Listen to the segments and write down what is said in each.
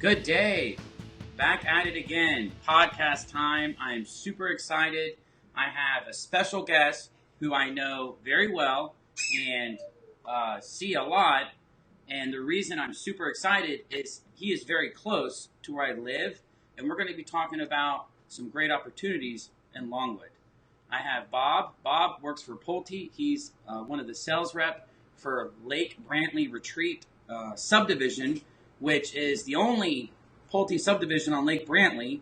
Good day. Back at it again. Podcast time. I'm super excited. I have a special guest who I know very well and see a lot. And the reason I'm super excited is he is very close to where I live. And we're going to be talking about some great opportunities in Longwood. I have Bob. Bob works for Pulte. He's one of the sales rep for Lake Brantley Retreat subdivision, which is the only Pulte subdivision on Lake Brantley,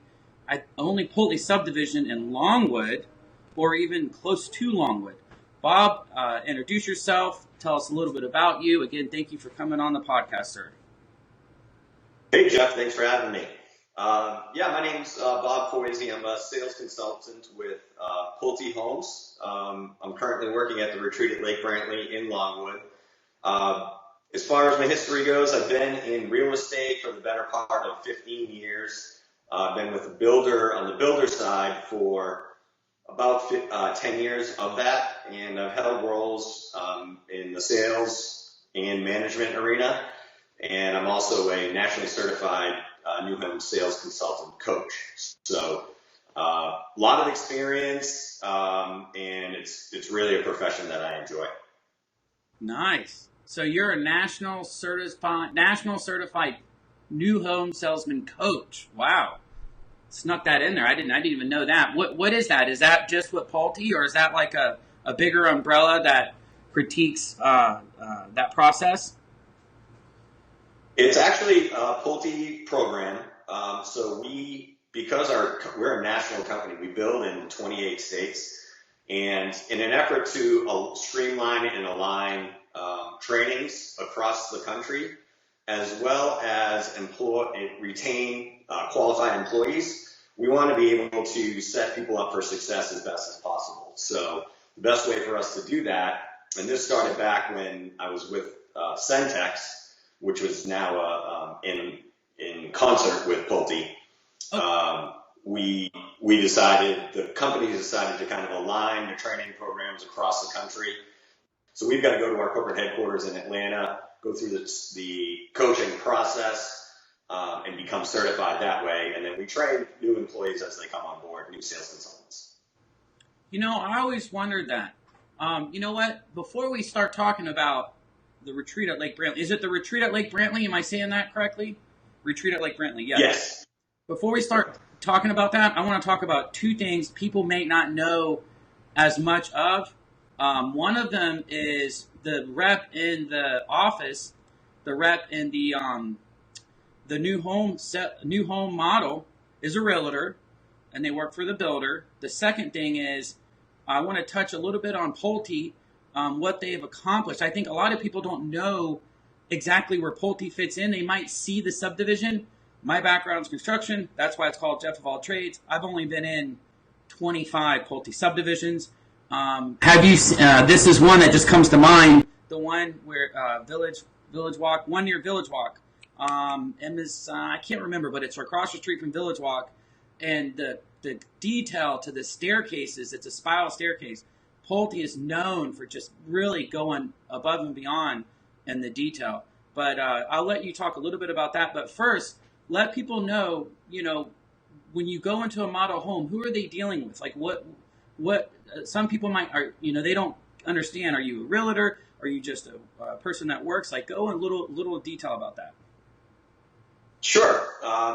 only Pulte subdivision in Longwood, or even close to Longwood. Bob, introduce yourself. Tell us a little bit about you. Again, thank you for coming on the podcast, sir. Hey, Jeff. Thanks for having me. My name's Bob Foisy. I'm a sales consultant with Pulte Homes. I'm currently working at the retreat at Lake Brantley in Longwood. As far as my history goes, I've been in real estate for the better part of 15 years. I've been with a builder on the builder side for about 10 years of that, and I've held roles in the sales and management arena. And I'm also a nationally certified new home sales consultant coach. So a lot of experience, and it's really a profession that I enjoy. Nice. So you're a national certified new home salesman coach. Wow. Snuck that in there. I didn't even know that. What is that? Is that just with Pulte, or is that like a bigger umbrella that critiques that process? It's actually a Pulte program. Because we're a national company, we build in 28 states, and in an effort to streamline and align trainings across the country, as well as retain qualified employees, we want to be able to set people up for success as best as possible. So the best way for us to do that, and this started back when I was with Centex, which was now in concert with Pulte. The company decided to kind of align the training programs across the country. So we've got to go to our corporate headquarters in Atlanta, go through the coaching process, and become certified that way. And then we train new employees as they come on board, new sales consultants. I always wondered that. You know what? Before we start talking about the retreat at Lake Brantley, is it the retreat at Lake Brantley? Am I saying that correctly? Retreat at Lake Brantley, yes. Before we start talking about that, I want to talk about two things people may not know as much of. One of them is the rep in the office, the rep in the new home model is a realtor, and they work for the builder. The second thing is I want to touch a little bit on Pulte, what they have accomplished. I think a lot of people don't know exactly where Pulte fits in. They might see the subdivision. My background is construction. That's why it's called Jeff of all trades. I've only been in 25 Pulte subdivisions. Have you? This is one that just comes to mind. The one where Village Walk, one near Village Walk. I can't remember, but it's across the street from Village Walk, and the detail to the staircases. It's a spiral staircase. Pulte is known for just really going above and beyond in the detail. But I'll let you talk a little bit about that. But first, let people know, when you go into a model home, who are they dealing with? Like what some people they don't understand. Are you a realtor? Are you just a person that works? Like, go in little detail about that. Sure.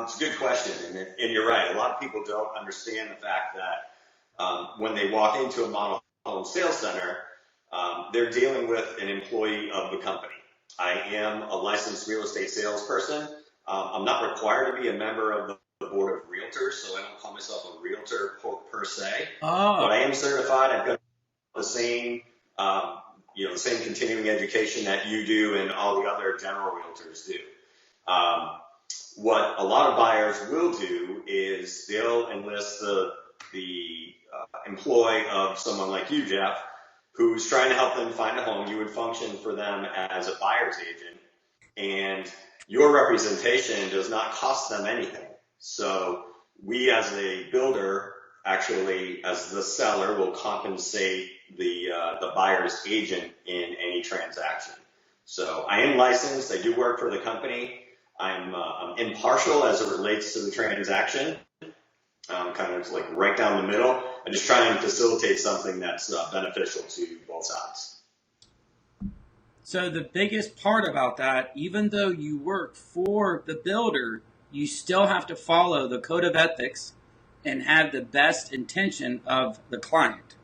It's a good question. And you're right. A lot of people don't understand the fact that when they walk into a model home sales center, they're dealing with an employee of the company. I am a licensed real estate salesperson. I'm not required to be a member of the board of realtors, so I don't call myself a realtor per se. Oh. But I am certified. I've got the same, the same continuing education that you do and all the other general realtors do. What a lot of buyers will do is they'll enlist the employ of someone like you, Jeff, who's trying to help them find a home. You would function for them as a buyer's agent, and your representation does not cost them anything. So we as a builder, actually as the seller, will compensate the buyer's agent in any transaction. So I am licensed. I do work for the company. I'm impartial as it relates to the transaction. Kind of like right down the middle. I just try and facilitate something that's beneficial to both sides. So the biggest part about that, even though you work for the builder, you still have to follow the code of ethics and have the best intention of the client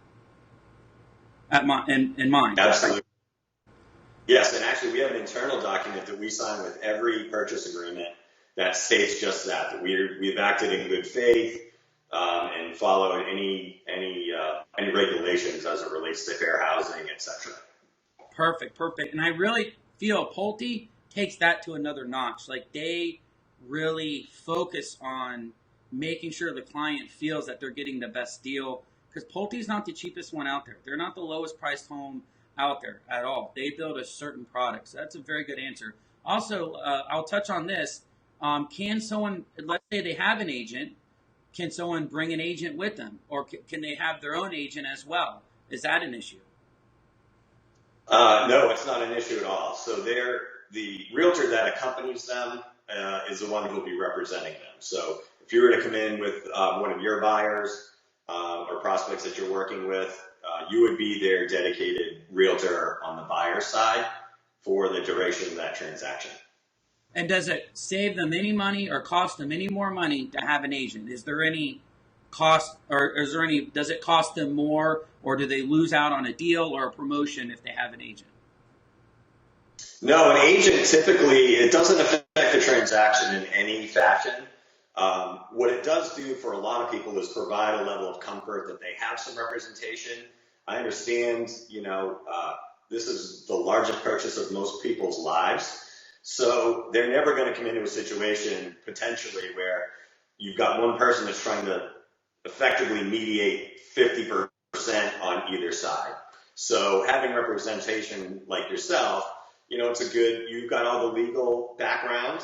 in mind. Absolutely. Yes, and actually we have an internal document that we sign with every purchase agreement that states just that we've acted in good faith and followed any regulations as it relates to fair housing, etc. Perfect. And I really feel Pulte takes that to another notch. Like they really focus on making sure the client feels that they're getting the best deal. Because Pulte's not the cheapest one out there. They're not the lowest priced home out there at all. They build a certain product. So that's a very good answer. Also, I'll touch on this. Can someone, let's say they have an agent, can someone bring an agent with them? Or can they have their own agent as well? Is that an issue? No, it's not an issue at all. So the realtor that accompanies them is the one who will be representing them. So if you were to come in with one of your buyers or prospects that you're working with, you would be their dedicated realtor on the buyer side for the duration of that transaction. And does it save them any money or cost them any more money to have an agent? Is there any cost, or is there any, does it cost them more, or do they lose out on a deal or a promotion if they have an agent? No, an agent typically, it doesn't affect the transaction in any fashion. What it does do for a lot of people is provide a level of comfort that they have some representation. I understand, this is the largest purchase of most people's lives. So they're never going to come into a situation potentially where you've got one person that's trying to effectively mediate 50% on either side. So having representation like yourself, you've got all the legal background.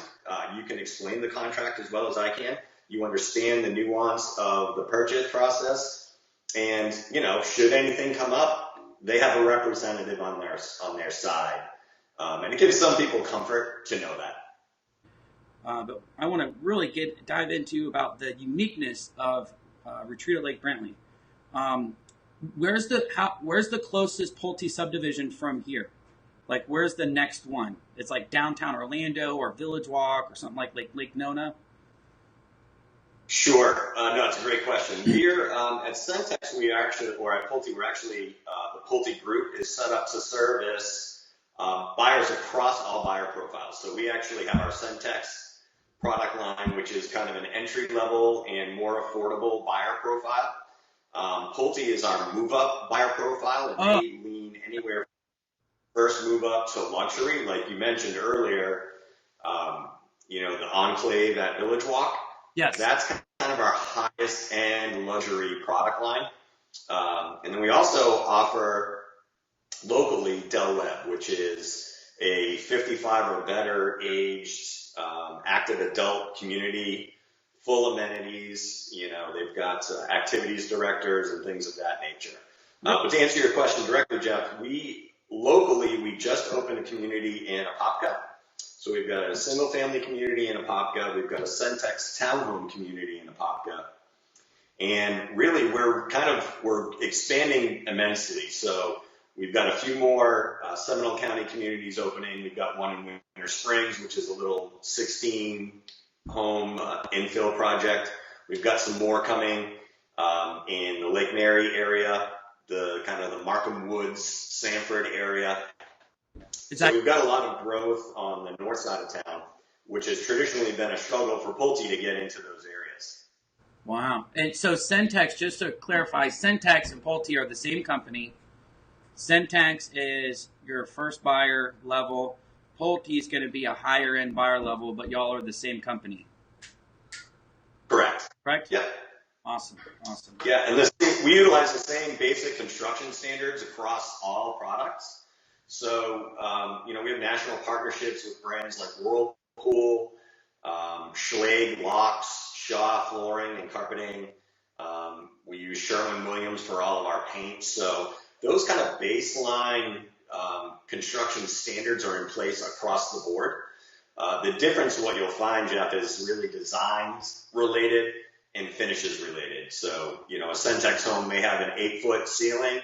You can explain the contract as well as I can. You understand the nuance of the purchase process. And, should anything come up, they have a representative on their side. And it gives some people comfort to know that. But I want to really dive into about the uniqueness of Retreat at Lake Brantley. Where's the closest Pulte subdivision from here? Like, where's the next one? It's like downtown Orlando or Village Walk or something like Lake Nona? Sure. No, it's a great question. Here at Centex, at Pulte, the Pulte group is set up to service buyers across all buyer profiles. So we actually have our Centex product line, which is kind of an entry-level and more affordable buyer profile. Pulte is our move-up buyer profile, and they lean anywhere from first move-up to luxury. Like you mentioned earlier, the Enclave at Village Walk. Yes. That's kind of our highest end luxury product line. And then we also offer locally Del Webb, which is a 55 or better aged active adult community, full amenities. They've got activities directors and things of that nature. But to answer your question directly, Jeff, we just opened a community in Apopka. So we've got a single family community in Apopka. We've got a Centex townhome community in Apopka. And really we're expanding immensely. So we've got a few more Seminole County communities opening. We've got one in Winter Springs, which is a little 16 home infill project. We've got some more coming in the Lake Mary area, the Markham Woods, Sanford area. So we've got a lot of growth on the north side of town, which has traditionally been a struggle for Pulte to get into those areas. Wow. And so Centex, just to clarify, Centex and Pulte are the same company. Centex is your first buyer level. Pulte is going to be a higher end buyer level, but y'all are the same company. Correct. Yep. Awesome. Yeah, and we utilize the same basic construction standards across all products. So, we have national partnerships with brands like Whirlpool, Schlage Locks, Shaw Flooring and Carpeting. We use Sherwin-Williams for all of our paint. So those kind of baseline construction standards are in place across the board. The difference, what you'll find, Jeff, is really designs related and finishes related. So, a Centex home may have an 8-foot ceiling,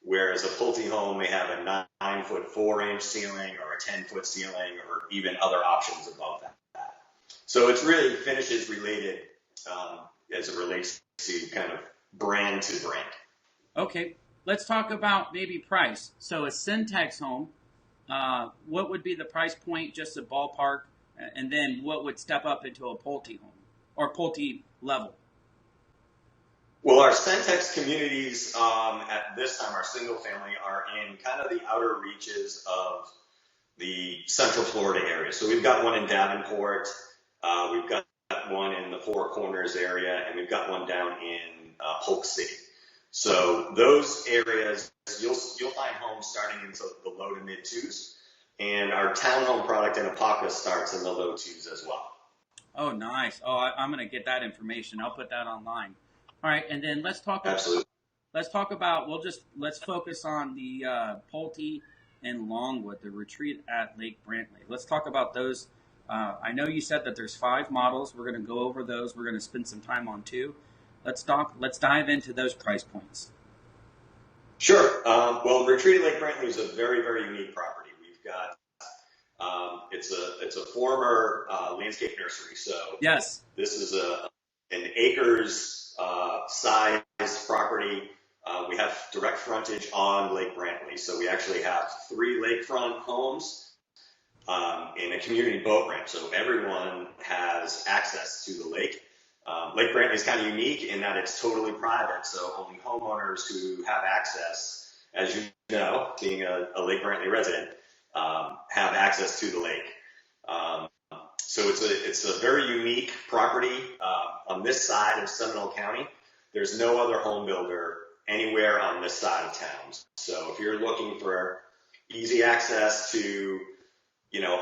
whereas a Pulte home may have a 9-foot 4-inch ceiling or a 10-foot ceiling or even other options above that. So it's really finishes related as it relates to kind of brand to brand. Okay, let's talk about maybe price. So a Centex home, what would be the price point, just a ballpark, and then what would step up into a Pulte home or Pulte level? Well, our Centex communities at this time, our single family, are in kind of the outer reaches of the Central Florida area. So we've got one in Davenport, we've got one in the Four Corners area, and we've got one down in Polk City. So those areas, you'll find homes starting in the low to mid twos, and our townhome product in Apopka starts in the low twos as well. Oh, nice. Oh, I'm going to get that information. I'll put that online. All right, and then let's talk. Absolutely. Let's talk about. Let's focus on the Pulte and Longwood, the retreat at Lake Brantley. Let's talk about those. I know you said that there's 5 models. We're going to go over those. We're going to spend some time on 2. Let's dive into those price points. Sure. Well, retreat at Lake Brantley is a very, very unique property. We've got it's a former landscape nursery. So yes, this is an acres size property. We have direct frontage on Lake Brantley. So we actually have 3 lakefront homes in a community boat ramp. So everyone has access to the lake. Lake Brantley is kind of unique in that it's totally private. So only homeowners who have access, as you know, being a Lake Brantley resident, have access to the lake. So it's a very unique property on this side of Seminole County. There's no other home builder anywhere on this side of town. So if you're looking for easy access to,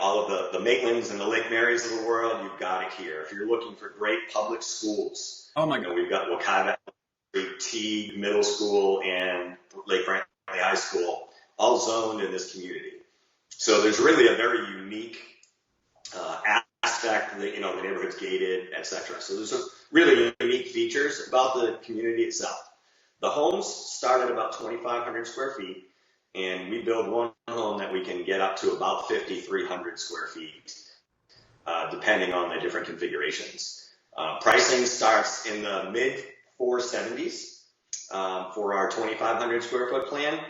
all of the Maitlands and the Lake Marys of the world, you've got it here. If you're looking for great public schools, oh my God, we've got Wakaiba Teague Middle School and Lake Brantley High School, all zoned in this community. So there's really a very unique aspect that, the neighborhood's gated, etc. So there's some really unique features about the community itself. The homes start at about 2,500 square feet, and we build one home that we can get up to about 5,300 square feet, depending on the different configurations. Pricing starts in the mid 470s for our 2,500 square foot plan,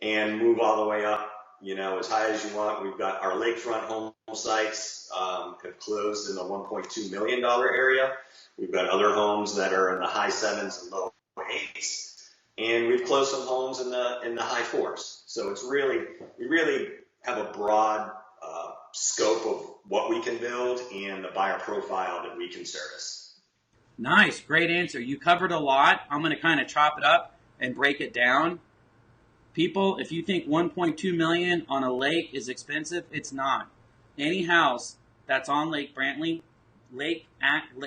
and move all the way up, as high as you want. We've got our lakefront home sites have closed in the $1.2 million area. We've got other homes that are in the high 7s and low 8s, and we've closed some homes in the high 4s. So we really have a broad scope of what we can build and the buyer profile that we can service. Nice, great answer. You covered a lot. I'm going to kind of chop it up and break it down. People, if you think 1.2 million on a lake is expensive, it's not. Any house that's on Lake Brantley,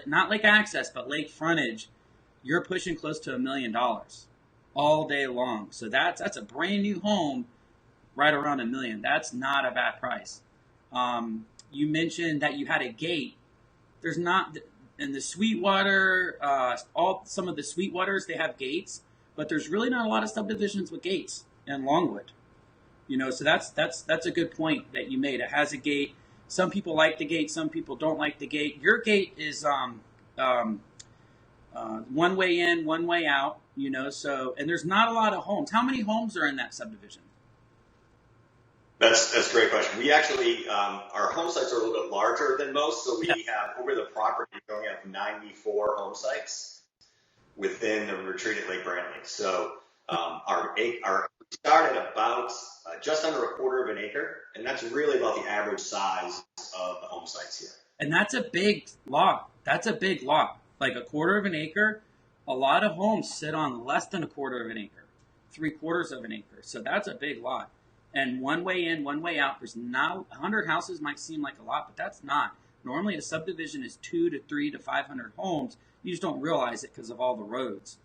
not lake access, but lake frontage, you're pushing close to $1 million all day long. So that's a brand new home, right around $1 million. That's not a bad price. You mentioned that you had a gate. There's not in the Sweetwater. Some of the Sweetwaters, they have gates, but there's really not a lot of subdivisions with gates in Longwood. So that's a good point that you made. It has a gate. Some people like the gate. Some people don't like the gate. Your gate is one way in, one way out. So, and there's not a lot of homes. How many homes are in that subdivision? That's a great question. We actually, our home sites are a little bit larger than most, so we have, over the property, we only have 94 home sites within the retreat at Lake Brantley. So we start at about just under a quarter of an acre, and that's really about the average size of the home sites here. And that's a big lot. Like a quarter of an acre. A lot of homes sit on less than a quarter of an acre, 3/4 of an acre. So that's a big lot. And one way in, one way out. There's not 100 houses might seem like a lot, but that's not. Normally a subdivision is 2 to 3 to 500 homes. You just don't realize it because of all the roads.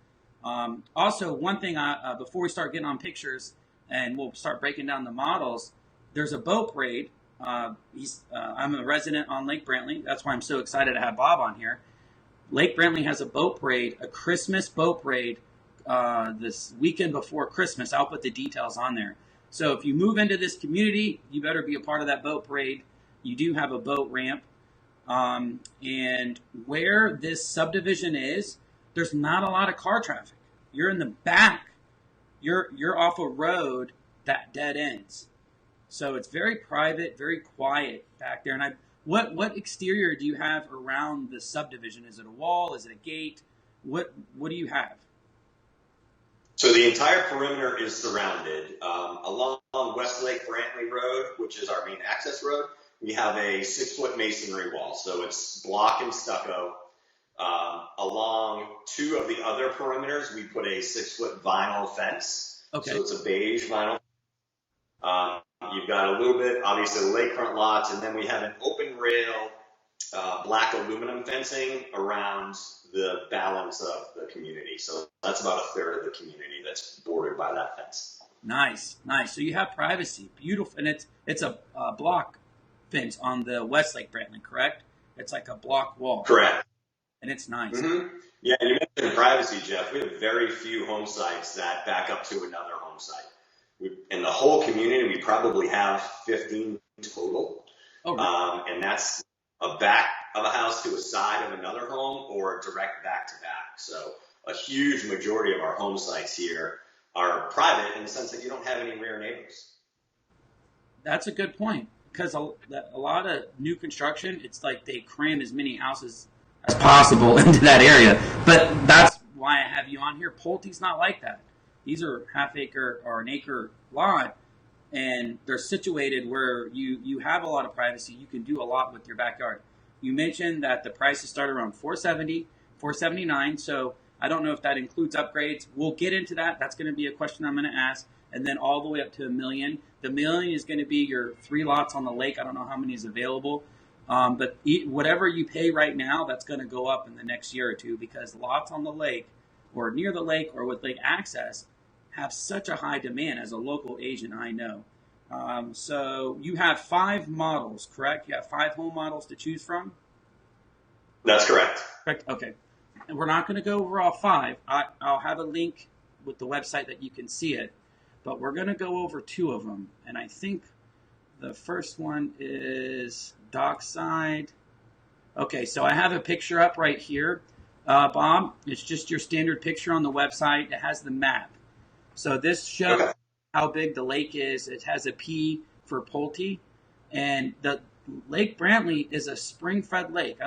Also, one thing before we start getting on pictures and we'll start breaking down the models, there's a boat parade I'm a resident on Lake Brantley. That's why I'm so excited to have Bob on here. Lake Brantley has a boat parade, a Christmas boat parade, this weekend before Christmas. I'll put the details on there. So if you move into this community, you better be a part of that boat parade. You do have a boat ramp. And where this subdivision is, there's not a lot of car traffic. You're in the back. You're off a road that dead ends. So it's very private, very quiet back there. And what exterior do you have around the subdivision? Is it a wall? Is it a gate? What do you have? So the entire perimeter is surrounded. Along Westlake Brantley Road, which is our main access road, we have a 6-foot masonry wall. So it's block and stucco. Along two of the other perimeters, we put a 6-foot vinyl fence. Okay. So it's a beige vinyl. You've got a little bit, obviously, the lakefront lots, and then we have an open rail black aluminum fencing around the balance of the community. So that's about a third of the community that's bordered by that fence. Nice. So you have privacy, beautiful, and it's a block fence on the Westlake Brantley, correct? It's like a block wall. Correct. And it's nice. Mm-hmm. Yeah, you mentioned privacy, Jeff. We have very few home sites that back up to another home site. In the whole community, we probably have 15 total. Oh, really? And that's a back of a house to a side of another home or direct back to back. So a huge majority of our home sites here are private in the sense that you don't have any rear neighbors. That's a good point, because a lot of new construction, it's like they cram as many houses as possible into that area. But that's why I have you on here. Pulte's not like that. These are half acre or an acre lot, and they're situated where you have a lot of privacy. You can do a lot with your backyard. You mentioned that the prices start around $470, $479. So I don't know if that includes upgrades. We'll get into that. That's going to be a question I'm going to ask. And then all the way up to $1 million. The $1 million is going to be your 3 lots on the lake. I don't know how many is available. But whatever you pay right now, that's going to go up in the next year or two, because lots on the lake or near the lake or with lake access have such a high demand. As a local agent, I know. So you have 5 models, correct? You have 5 home models to choose from? That's correct. Correct. Okay. And we're not going to go over all 5. I'll have a link with the website that you can see it. But we're going to go over 2 of them. And I think the first one is Dockside. Okay, so I have a picture up right here, Bob. It's just your standard picture on the website. It has the map. So this shows how big the lake is. It has a P for Pulte, and the Lake Brantley is a spring-fed lake. I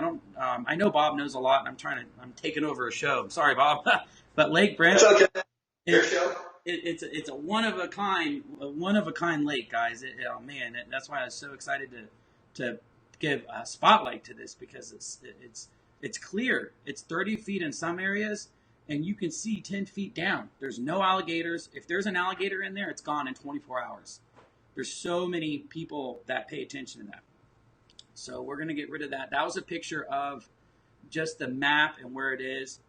know Bob knows a lot, and I'm taking over a show. I'm sorry, Bob, but Lake Brantley. It's okay. Your show. It's a one of a kind lake, guys. That's why I was so excited to give a spotlight to this, because it's clear. It's 30 feet in some areas, and you can see 10 feet down. There's no alligators. If there's an alligator in there, it's gone in 24 hours. There's so many people that pay attention to that. So we're going to get rid of that. That was a picture of just the map and where it is.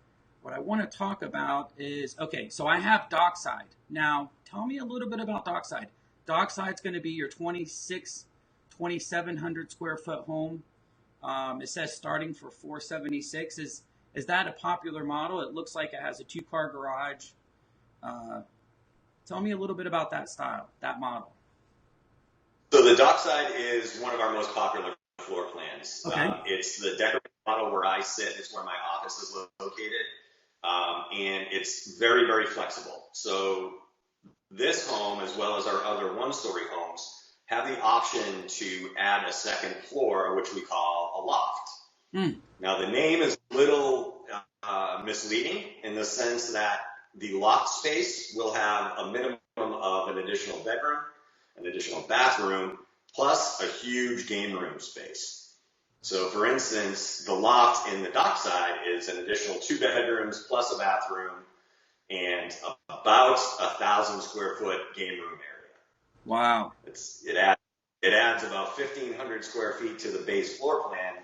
What I want to talk about is, okay, so I have Dockside. Now, tell me a little bit about Dockside. Dockside's going to be your 2,700 square foot home. It says starting for $476. Is that a popular model? It looks like it has a 2-car garage. Tell me a little bit about that style, that model. So the Dockside is one of our most popular floor plans. Okay. It's the decorative model where I sit. It's where my office is located. And it's very, very flexible. So this home, as well as our other 1-story homes, have the option to add a second floor, which we call a loft. Now, the name is a little misleading in the sense that the loft space will have a minimum of an additional bedroom, an additional bathroom, plus a huge game room space. So, for instance, the loft in the Dockside is an additional 2 bedrooms plus a bathroom and about 1,000 square foot game room area. Wow. It adds about 1,500 square feet to the base floor plan,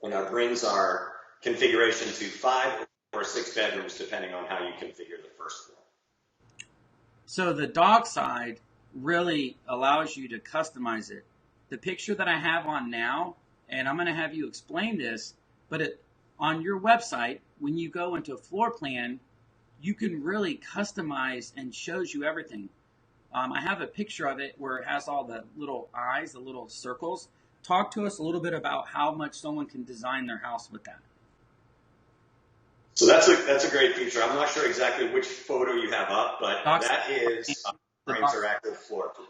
and that brings our configuration to 5 or 6 bedrooms, depending on how you configure the first floor. So the Dockside really allows you to customize it the picture that I have on now, and I'm going to have you explain this, but on your website, when you go into a floor plan, you can really customize and shows you everything. I have a picture of it where it has all the little eyes, the little circles. Talk to us a little bit about how much someone can design their house with that. So that's a great feature. I'm not sure exactly which photo you have up, but Dockside, that is our interactive floor plan.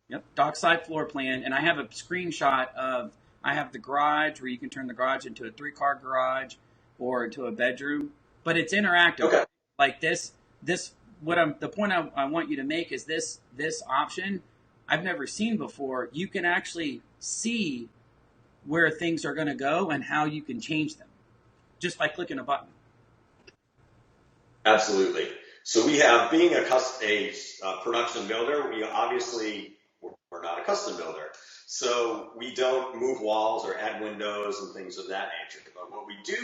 Yep, dockside floor plan, and I have a screenshot of. I have the garage where you can turn the garage into a 3-car garage or into a bedroom, but it's interactive. Okay. Like this, the point I want you to make is this option I've never seen before. You can actually see where things are going to go and how you can change them just by clicking a button. Absolutely. So we have, being a production builder, we're not a custom builder. So we don't move walls or add windows and things of that nature. But what we do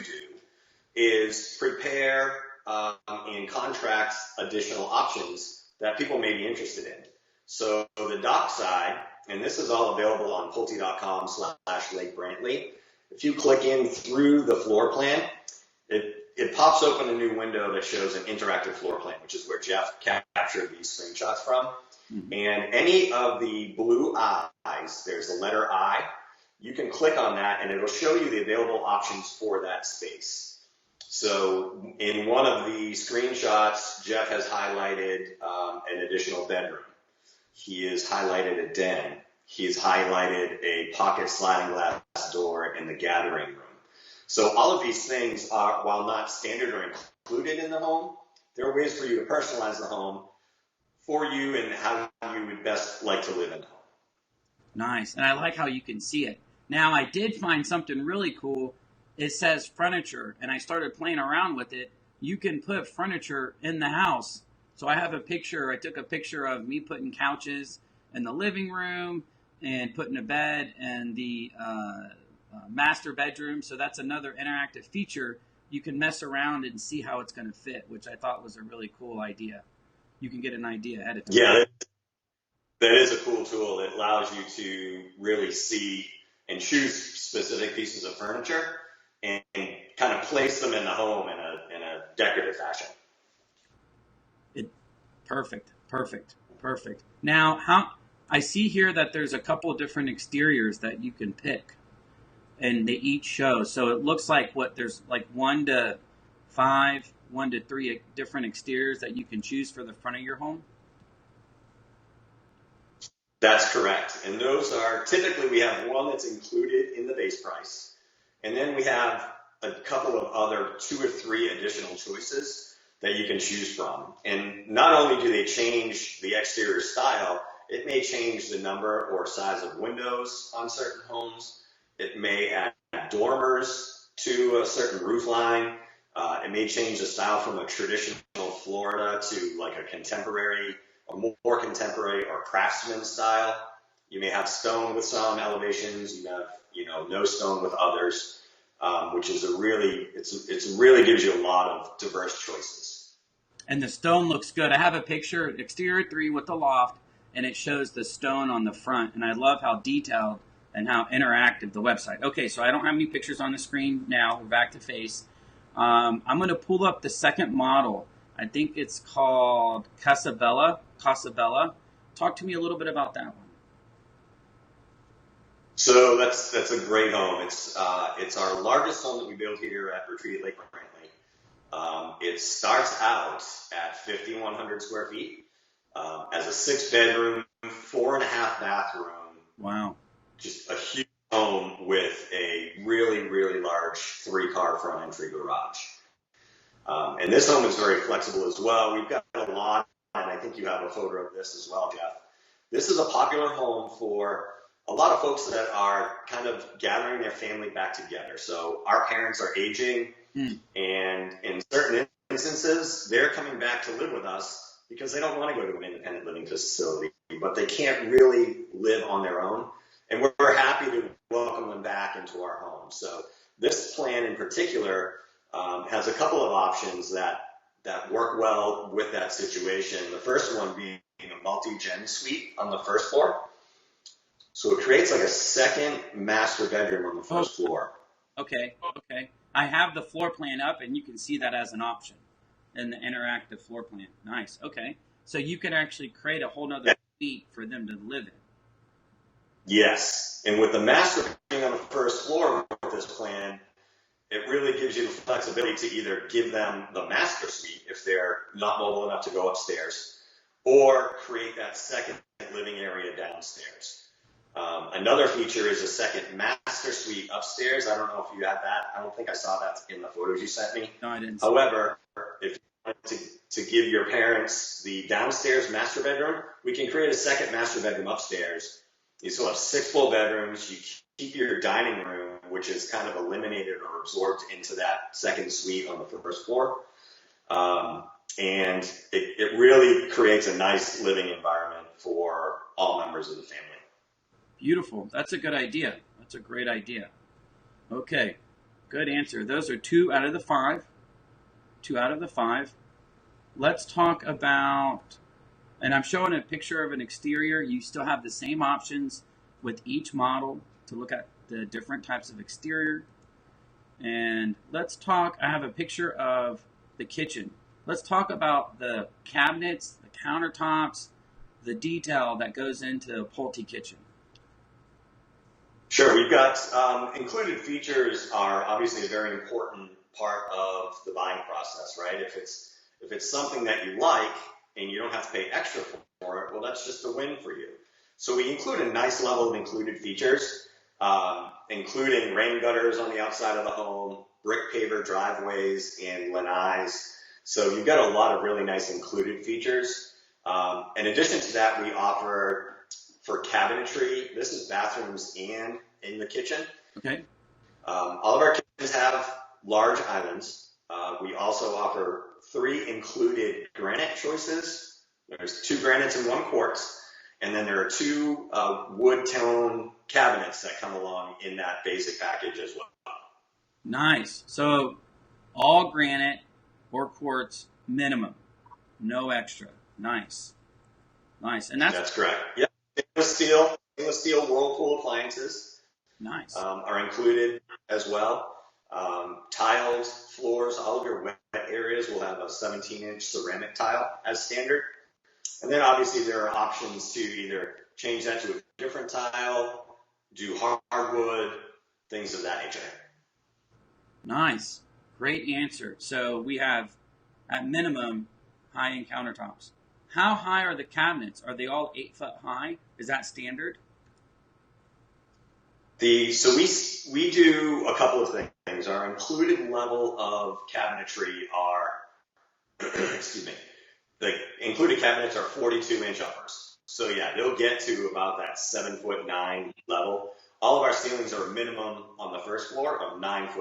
is prepare and contract additional options that people may be interested in. So the dock side, and this is all available on pulte.com/Lake Brantley. If you click in through the floor plan, it pops open a new window that shows an interactive floor plan, which is where Jeff captured these screenshots from. Mm-hmm. And any of the blue eyes, there's the letter I, you can click on that and it'll show you the available options for that space. So in one of the screenshots, Jeff has highlighted an additional bedroom. He has highlighted a den. He's highlighted a pocket sliding glass door in the gathering room. So all of these things are, while not standard or included in the home, there are ways for you to personalize the home for you and how you would best like to live in the home. Nice. And I like how you can see it. Now, I did find something really cool. It says furniture, and I started playing around with it. You can put furniture in the house. So I have a picture. I took a picture of me putting couches in the living room and putting a bed in the master bedroom. So that's another interactive feature. You can mess around and see how it's going to fit, which I thought was a really cool idea. You can get an idea ahead of time. Yeah, that is a cool tool. It allows you to really see and choose specific pieces of furniture and kind of place them in the home in a decorative fashion. Perfect. Now, I see here that there's a couple of different exteriors that you can pick, and they each show. So it looks like there's like 1 to 5, 1 to 3 different exteriors that you can choose for the front of your home. That's correct. And those are, typically we have one that's included in the base price. And then we have a couple of other 2 or 3 additional choices that you can choose from. And not only do they change the exterior style, it may change the number or size of windows on certain homes. It may add dormers to a certain roof line. It may change the style from a traditional Florida to like a contemporary or more contemporary or craftsman style. You may have stone with some elevations. You have, no stone with others, which is it really gives you a lot of diverse choices. And the stone looks good. I have a picture, exterior 3 with the loft, and it shows the stone on the front. And I love how detailed and how interactive the website. Okay, so I don't have any pictures on the screen now. We're back to face. I'm going to pull up the second model. I think it's called Casabella. Talk to me a little bit about that one. So that's a great home. It's our largest home that we built here at Retreat Lake Brantley. It starts out at 5,100 square feet as a 6-bedroom, 4.5 bathroom. Wow. Just a huge home with a really, really large 3-car front entry garage. And this home is very flexible as well. We've got a lot, and I think you have a photo of this as well, Jeff. This is a popular home for a lot of folks that are kind of gathering their family back together. So our parents are aging, and in certain instances, they're coming back to live with us because they don't want to go to an independent living facility, but they can't really live on their own. And we're happy to welcome them back into our home. So this plan in particular has a couple of options that work well with that situation. The first one being a multi-gen suite on the first floor. So it creates like a second master bedroom on the first floor. Okay. I have the floor plan up, and you can see that as an option in the interactive floor plan. Nice. Okay. So you can actually create a whole nother suite for them to live in. Yes. And with the master bedroom on the first floor with this plan, it really gives you the flexibility to either give them the master suite if they're not mobile enough to go upstairs, or create that second living area downstairs. Another feature is a second master suite upstairs. I don't know if you had that. I don't think I saw that in the photos you sent me. No, I didn't. However, if you wanted to give your parents the downstairs master bedroom, we can create a second master bedroom upstairs. You still have 6 full bedrooms. You keep your dining room, which is kind of eliminated or absorbed into that second suite on the first floor. And it really creates a nice living environment for all members of the family. Beautiful. That's a good idea. That's a great idea. Okay. Good answer. Those are 2 out of the 5. 2 out of the 5. Let's talk about, and I'm showing a picture of an exterior. You still have the same options with each model to look at the different types of exterior. And let's talk, I have a picture of the kitchen. Let's talk about the cabinets, the countertops, the detail that goes into a Pulte kitchen. Sure, we've got included features are obviously a very important part of the buying process, right? If it's something that you like and you don't have to pay extra for it, well, that's just a win for you. So we include a nice level of included features, including rain gutters on the outside of the home, brick paver driveways, and lanais. So you've got a lot of really nice included features. In addition to that, we offer for cabinetry, this is bathrooms and in the kitchen. Okay. All of our kitchens have large islands. We also offer 3 included granite choices. There's 2 granites and 1 quartz. And then there are 2 wood tone cabinets that come along in that basic package as well. Nice. So all granite or quartz minimum, no extra. Nice. And that's correct. Yep. Stainless steel Whirlpool appliances. Nice. Are included as well. Tiled floors, all of your wet areas will have a 17-inch ceramic tile as standard. And then obviously there are options to either change that to a different tile, do hardwood, things of that nature. Nice. Great answer. So we have, at minimum, high-end countertops. How high are the cabinets? Are they all 8 foot high? Is that standard? So we do a couple of things. Our included level of cabinetry are, excuse me, the included cabinets are 42-inch uppers. So yeah, they'll get to about that 7'9" level. All of our ceilings are a minimum on the first floor of 9'4".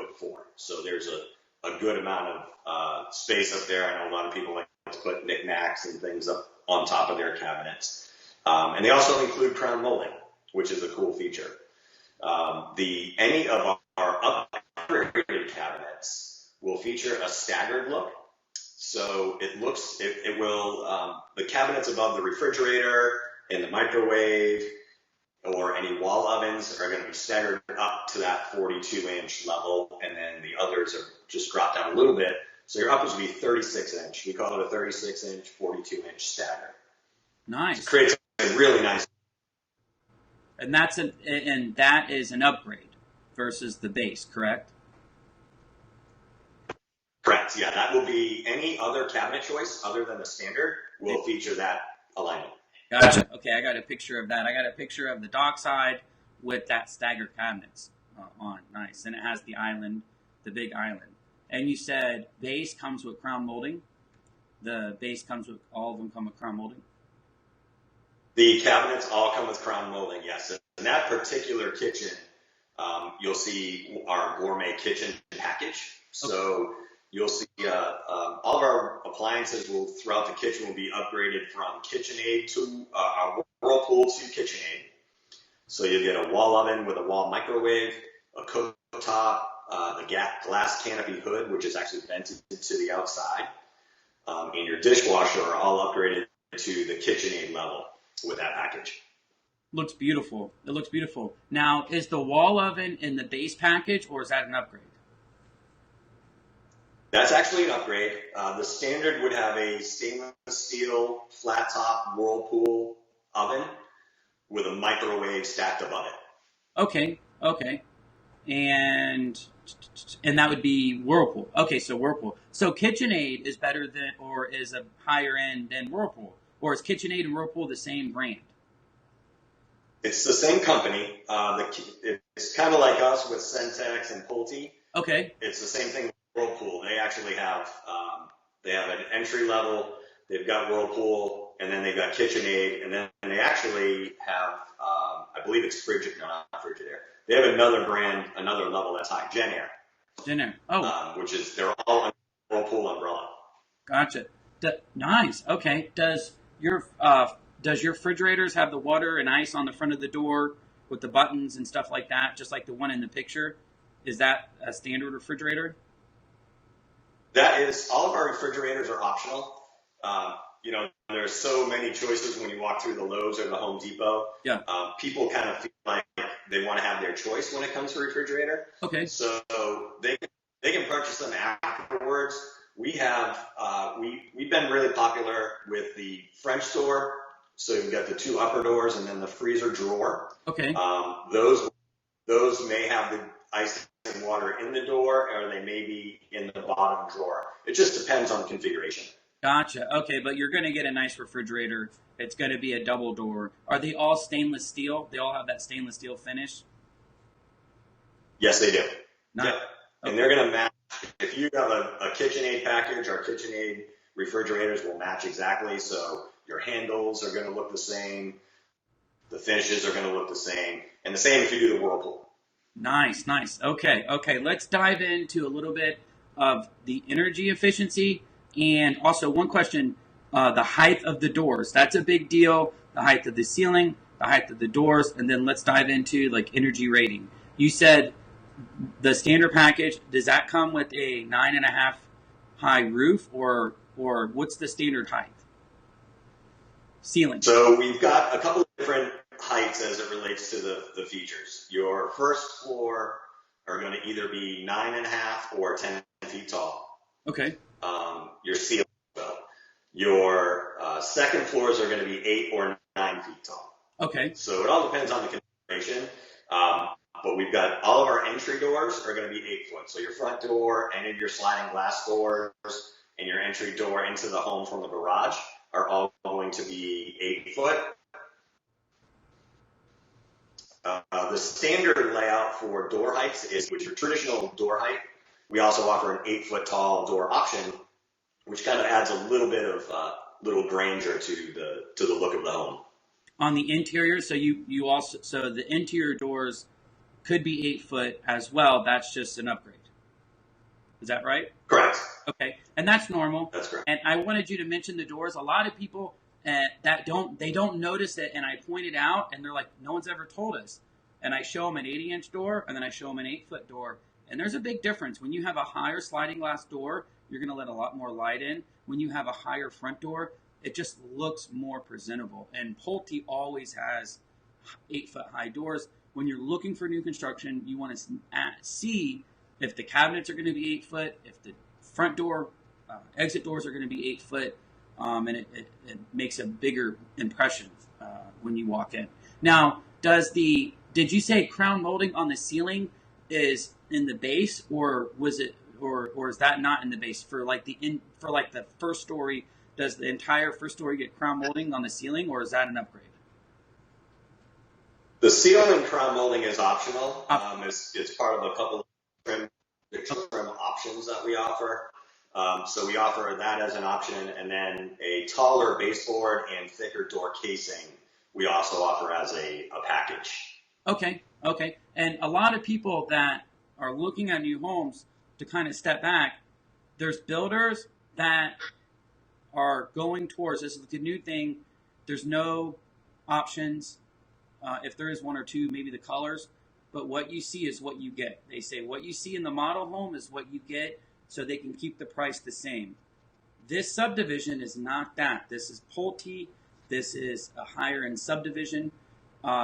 So there's a good amount of space up there. I know a lot of people like to put knickknacks and things up on top of their cabinets. And they also include crown molding, which is a cool feature. Any of our upgraded cabinets will feature a staggered look. So it will, the cabinets above the refrigerator and the microwave or any wall ovens are going to be staggered up to that 42-inch level, and then the others are just dropped down a little bit. So your uppers will be 36-inch. We call it a 36-inch, 42-inch stagger. Nice. It creates a really nice. And that is an upgrade versus the base, correct? Correct. Yeah, that will be any other cabinet choice other than the standard will feature that alignment. Gotcha. Okay, I got a picture of that. I got a picture of the dockside with that staggered cabinets on. Nice. And it has the island, the big island. And you said base comes with crown molding. The base comes with, all of them come with crown molding? The cabinets all come with crown molding, yes. In that particular kitchen, you'll see our gourmet kitchen package. So you'll see all of our appliances throughout the kitchen will be upgraded from KitchenAid to our Whirlpool to KitchenAid. So you'll get a wall oven with a wall microwave, a cooktop, the glass canopy hood, which is actually vented to the outside, and your dishwasher are all upgraded to the KitchenAid level with that package. Looks beautiful. It looks beautiful. Now, is the wall oven in the base package, or is that an upgrade? That's actually an upgrade. The standard would have a stainless steel flat top Whirlpool oven with a microwave stacked above it. Okay, okay. And that would be Whirlpool. Okay, so Whirlpool. So KitchenAid is better than, or is a higher end than Whirlpool, or is KitchenAid and Whirlpool the same brand? It's the same company. It's kind of like us with Centex and Pulte. Okay. It's the same thing with Whirlpool. They actually have an entry level. They've got Whirlpool, and then they've got KitchenAid, and then they actually have I believe it's Frigidaire, no, not Frigidaire. They have another brand, another level that's high, Genair. Genair. Oh. Which is they're all under Whirlpool umbrella. Gotcha. Nice. Okay. Does your refrigerators have the water and ice on the front of the door with the buttons and stuff like that, just like the one in the picture? Is that a standard refrigerator? That is, all of our refrigerators are optional. There's so many choices when you walk through the Lowe's or the Home Depot. Yeah. People kind of feel like they want to have their choice when it comes to refrigerator. Okay. So they can purchase them afterwards. We have we've been really popular with the French door. So you've got the two upper doors and then the freezer drawer. Okay. Those may have the ice and water in the door, or they may be in the bottom drawer. It just depends on the configuration. Gotcha. Okay, but you're going to get a nice refrigerator. It's going to be a double door. Are they all stainless steel? They all have that stainless steel finish? Yes, they do. Nice. Yep. Okay. And they're going to match. If you have a KitchenAid package, our KitchenAid refrigerators will match exactly. So your handles are going to look the same. The finishes are going to look the same. And the same if you do the Whirlpool. Nice. Okay. Let's dive into a little bit of the energy efficiency. And also one question, the height of the doors. That's a big deal. The height of the ceiling, the height of the doors. And then let's dive into like energy rating. You said the standard package, does that come with a 9.5 high roof or what's the standard height? Ceiling. So we've got a couple of different heights as it relates to the features. Your first floor are going to either be 9.5 or 10 feet tall. Okay. Your ceiling will. Your second floors are going to be 8 or 9 feet tall. Okay. So it all depends on the configuration. But we've got all of our entry doors are going to be 8 foot. So your front door, any of your sliding glass doors, and your entry door into the home from the garage are all going to be 8 foot. The standard layout for door heights is with your traditional door height. We also offer an 8 foot tall door option, which kind of adds a little bit of little grandeur to the look of the home. On the interior, so the interior doors could be 8 foot as well. That's just an upgrade. Is that right? Correct. Okay, and that's normal. That's correct. And I wanted you to mention the doors. A lot of people that don't notice it, and I point it out, and they're like, no one's ever told us. And I show them an 80-inch door, and then I show them an 8 foot door. And there's a big difference. When you have a higher sliding glass door, you're going to let a lot more light in. When you have a higher front door, it just looks more presentable. And Pulte always has 8 foot high doors. When you're looking for new construction, you want to see if the cabinets are going to be 8 foot, if the front door, exit doors are going to be 8 foot, and it makes a bigger impression when you walk in. Now, did you say crown molding on the ceiling is in the base, or was it, or is that not in the base for the first story? Does the entire first story get crown molding on the ceiling, or is that an upgrade? The ceiling crown molding is optional. It's part of a couple of trim options that we offer. So we offer that as an option, and then a taller baseboard and thicker door casing we also offer as a package. Okay. And a lot of people that are looking at new homes, to kind of step back, there's builders that are going towards, this is the new thing, there's no options. If there is one or two, maybe the colors, but what you see is what you get. They say what you see in the model home is what you get, so they can keep the price the same. This subdivision is not that. This is Pulte. This is a higher end subdivision.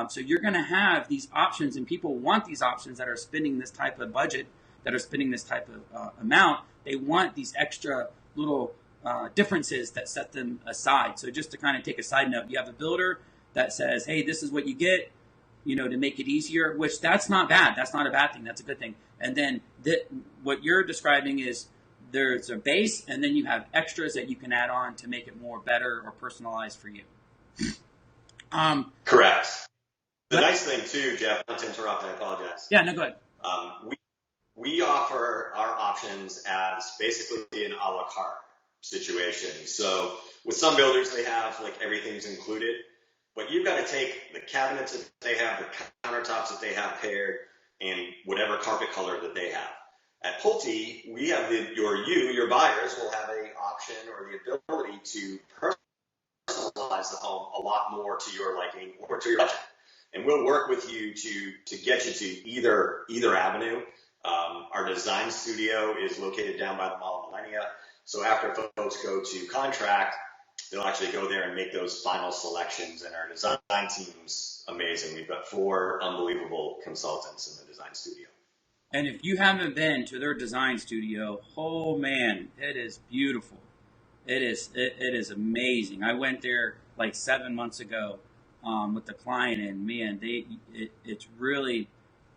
So you're going to have these options, and people want these options that are spending this type of budget, that are spending this type of amount. They want these extra little differences that set them aside. So just to kind of take a side note, you have a builder that says, hey, this is what you get, to make it easier, which that's not bad. That's not a bad thing. That's a good thing. And then what you're describing is there's a base, and then you have extras that you can add on to make it more better or personalized for you. Correct. The nice thing too, Jeff, not to interrupt, I apologize. Yeah, no, go ahead. We offer our options as basically an a la carte situation. So with some builders, they have like everything's included, but you've got to take the cabinets that they have, the countertops that they have paired, and whatever carpet color that they have. At Pulte, we have your buyers will have an option or the ability to personalize the home a lot more to your liking or to your budget. And we'll work with you to get you to either avenue. Our design studio is located down by the Mall of Millennia. So after folks go to contract, they'll actually go there and make those final selections. And our design team's amazing. We've got 4 unbelievable consultants in the design studio. And if you haven't been to their design studio, oh man, it is beautiful. It is amazing. I went there like 7 months ago with the client, and man, it's really,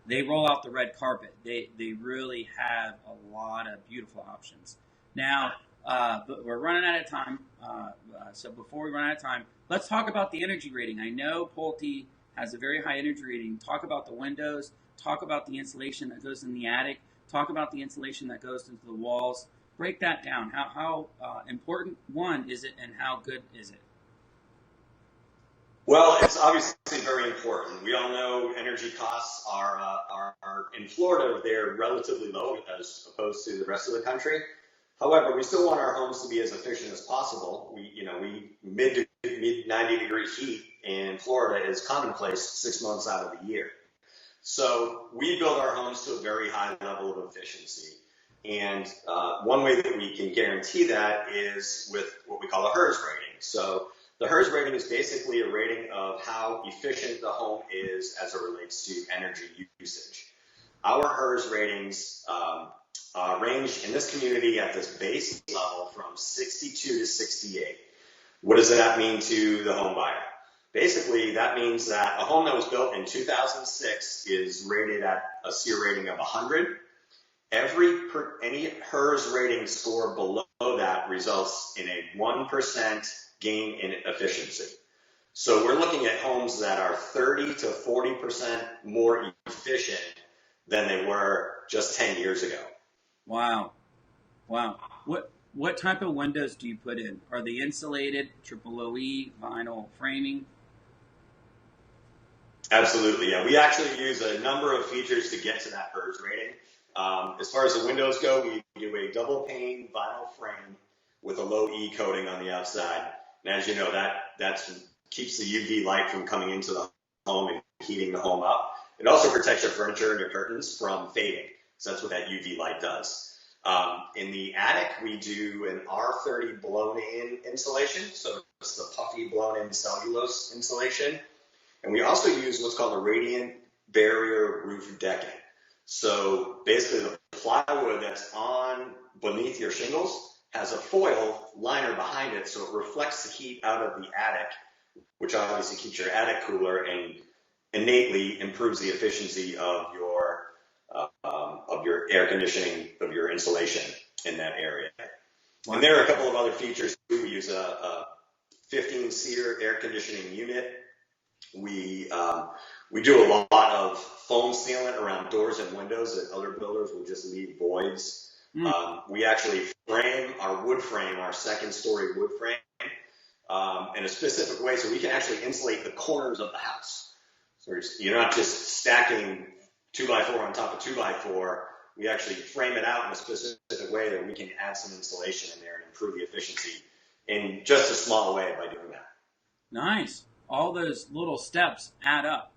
they roll out the red carpet. They really have a lot of beautiful options. Now, but we're running out of time. So before we run out of time, let's talk about the energy rating. I know Pulte has a very high energy rating. Talk about the windows. Talk about the insulation that goes in the attic. Talk about the insulation that goes into the walls. Break that down. How important, one, is it, and how good is it? Well, it's obviously very important. We all know energy costs are in Florida, they're relatively low as opposed to the rest of the country. However, we still want our homes to be as efficient as possible. We mid 90 degree heat in Florida is commonplace 6 months out of the year. So we build our homes to a very high level of efficiency. And one way that we can guarantee that is with what we call a HERS rating. So the HERS rating is basically a rating of how efficient the home is as it relates to energy usage. Our HERS ratings range in this community at this base level from 62 to 68. What does that mean to the home buyer? Basically, that means that a home that was built in 2006 is rated at a SEER rating of 100. Any HERS rating score below that results in a 1% gain in efficiency. So we're looking at homes that are 30 to 40% more efficient than they were just 10 years ago. Wow. What type of windows do you put in? Are they insulated, triple OE, vinyl framing? Absolutely, yeah. We actually use a number of features to get to that HERS rating. As far as the windows go, we do a double pane vinyl frame with a low E coating on the outside. And as you know, that keeps the UV light from coming into the home and heating the home up. It also protects your furniture and your curtains from fading. So that's what that UV light does. In the attic, we do an R30 blown-in insulation. So it's the puffy blown-in cellulose insulation. And we also use what's called a radiant barrier roof decking. So basically the plywood that's on beneath your shingles has a foil liner behind it, so it reflects the heat out of the attic, which obviously keeps your attic cooler and innately improves the efficiency of your air conditioning, of your insulation in that area. Wow. And there are a couple of other features too. We use a 15-seater air conditioning unit. We do a lot of foam sealant around doors and windows that other builders will just leave voids. We actually frame our second-story wood frame in a specific way so we can actually insulate the corners of the house. So you're not just stacking 2x4 on top of 2x4. We actually frame it out in a specific way that we can add some insulation in there and improve the efficiency in just a small way by doing that. Nice. All those little steps add up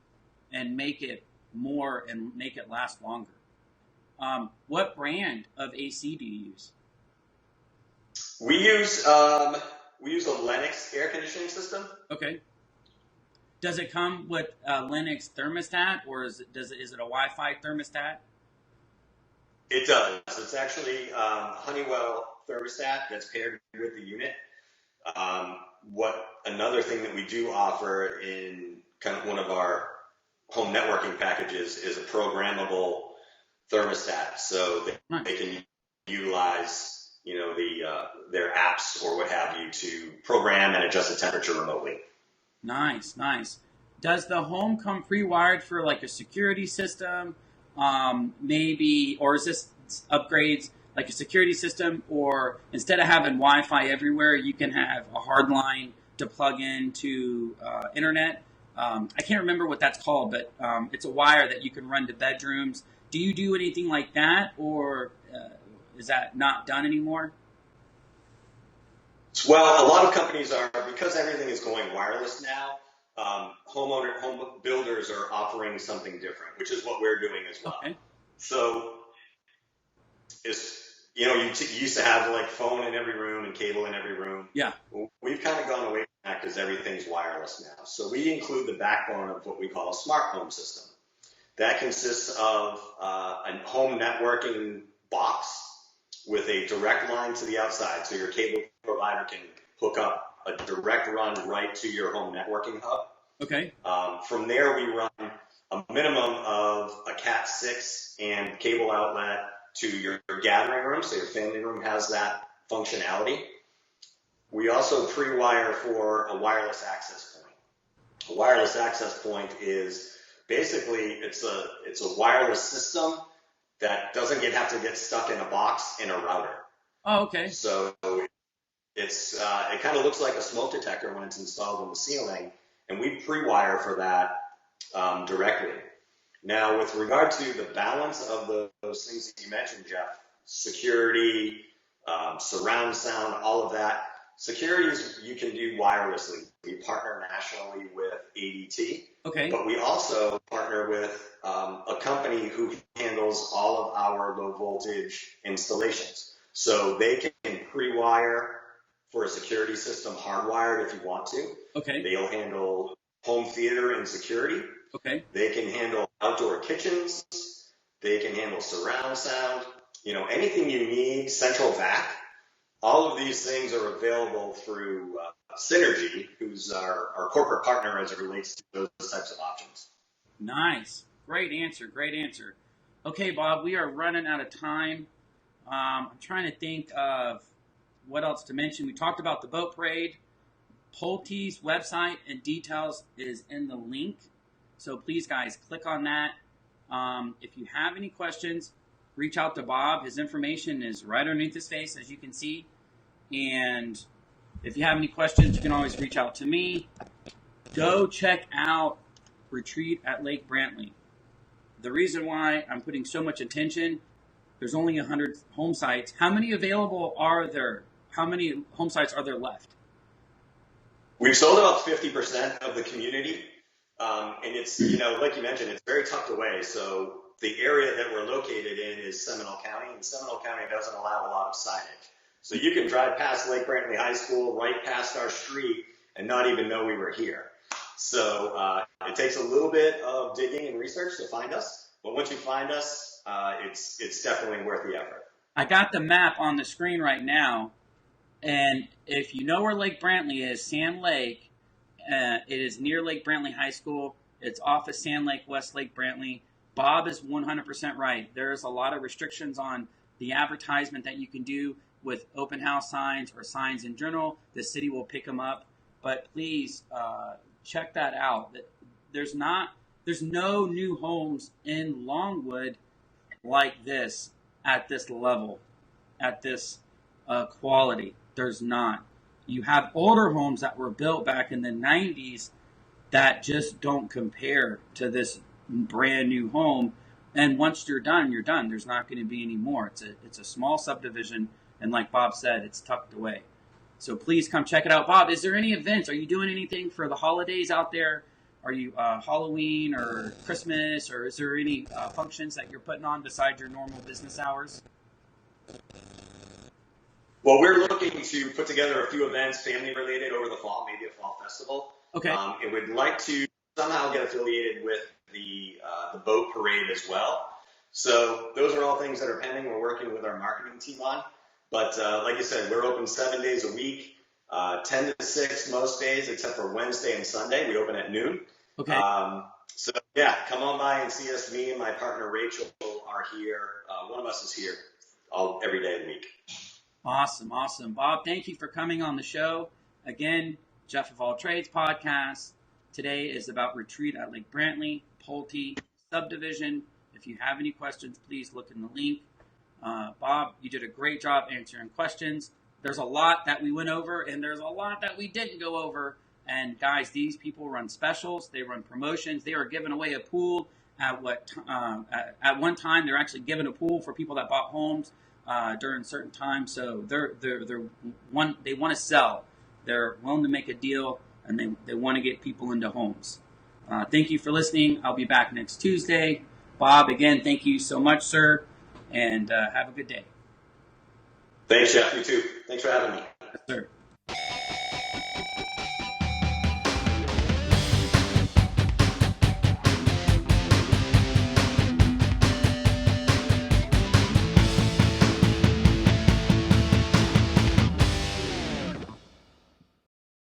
and make it more and make it last longer. What brand of AC do you use? We use a Lennox air conditioning system. Okay. Does it come with a Linux thermostat, or is it a Wi-Fi thermostat? It does. It's actually Honeywell thermostat that's paired with the unit. What Another thing that we do offer in kind of one of our home networking packages is a programmable thermostat, so they Nice, can utilize their apps or what have you to program and adjust the temperature remotely. nice, nice. Does the home come pre-wired for like a security system, maybe, or is this upgrades like a security system, or instead of having Wi-Fi everywhere, you can have a hard line to plug into internet? I can't remember what that's called, but it's a wire that you can run to bedrooms. Do you do anything like that, or is that not done anymore? Well, a lot of companies are, because everything is going wireless now. Home builders are offering something different, which is what we're doing as well. Okay. So, is you used to have like phone in every room and cable in every room. Yeah. We've kind of gone away from that because everything's wireless now. So we include the backbone of what we call a smart home system. That consists of a home networking box with a direct line to the outside. So your cable provider can hook up a direct run right to your home networking hub. Okay. From there, we run a minimum of a Cat 6 and cable outlet to your gathering room, so your family room has that functionality. We also pre-wire for a wireless access point. A wireless access point is basically it's a wireless system that doesn't have to get stuck in a box in a router. Oh, okay. So it kind of looks like a smoke detector when it's installed in the ceiling, and we pre-wire for that directly. Now, with regard to the balance of those things that you mentioned, Jeff, security, surround sound, all of that. Securities you can do wirelessly. We partner nationally with ADT, Okay. but we also partner with a company who handles all of our low voltage installations. So they can pre-wire for a security system hardwired if you want to. Okay. They'll handle home theater and security. Okay. They can handle outdoor kitchens. They can handle surround sound. Anything you need, central vac. All of these things are available through Synergy, who's our corporate partner as it relates to those types of options. Nice. Great answer. Great answer. Okay, Bob, we are running out of time. I'm trying to think of what else to mention. We talked about the boat parade. Pulte's website and details is in the link. So please, guys, click on that. If you have any questions, reach out to Bob. His information is right underneath his face, as you can see. And if you have any questions, you can always reach out to me. Go check out Retreat at Lake Brantley. The reason why I'm putting so much attention, there's only 100 home sites. How many available are there? How many home sites are there left? We've sold about 50% of the community. And it's, like you mentioned, it's very tucked away. So the area that we're located in is Seminole County, and Seminole County doesn't allow a lot of signage. So you can drive past Lake Brantley High School, right past our street, and not even know we were here. So it takes a little bit of digging and research to find us. But once you find us, it's definitely worth the effort. I got the map on the screen right now. And if you know where Lake Brantley is, Sand Lake, it is near Lake Brantley High School. It's off of Sand Lake, West Lake Brantley. Bob is 100% right. There's a lot of restrictions on the advertisement that you can do with open house signs or signs in general. The city will pick them up. But please check that out. There's no new homes in Longwood like this at this level, at this quality. There's not. You have older homes that were built back in the 90s that just don't compare to this brand new home. And once you're done, you're done. There's not going to be any more. It's a small subdivision, and like Bob said, it's tucked away. So please come check it out. Bob, is there any events? Are you doing anything for the holidays out there? Are you Halloween or Christmas, or is there any functions that you're putting on besides your normal business hours? Well, we're looking to put together a few events, family related, over the fall, maybe a fall festival. Okay. And we'd like to somehow get affiliated with the boat parade as well. So those are all things that are pending. We're working with our marketing team on. But like you said, we're open 7 days a week, 10 to 6 most days, except for Wednesday and Sunday. We open at noon. Okay. So yeah, come on by and see us. Me and my partner Rachel are here. One of us is here every day of the week. Awesome. Bob, thank you for coming on the show. Again, Jeff of All Trades podcast. Today is about retreat at Lake Brantley, Pulte subdivision. If you have any questions, please look in the link. Bob, you did a great job answering questions. There's a lot that we went over, and there's a lot that we didn't go over. And guys, these people run specials. They run promotions. They are giving away a pool at one time. They're actually giving a pool for people that bought homes during certain times. So they want to sell. They're willing to make a deal, and they want to get people into homes. Thank you for listening. I'll be back next Tuesday. Bob, again, thank you so much, sir, and have a good day. Thanks, Jeff. You too. Thanks for having me. Yes, sir.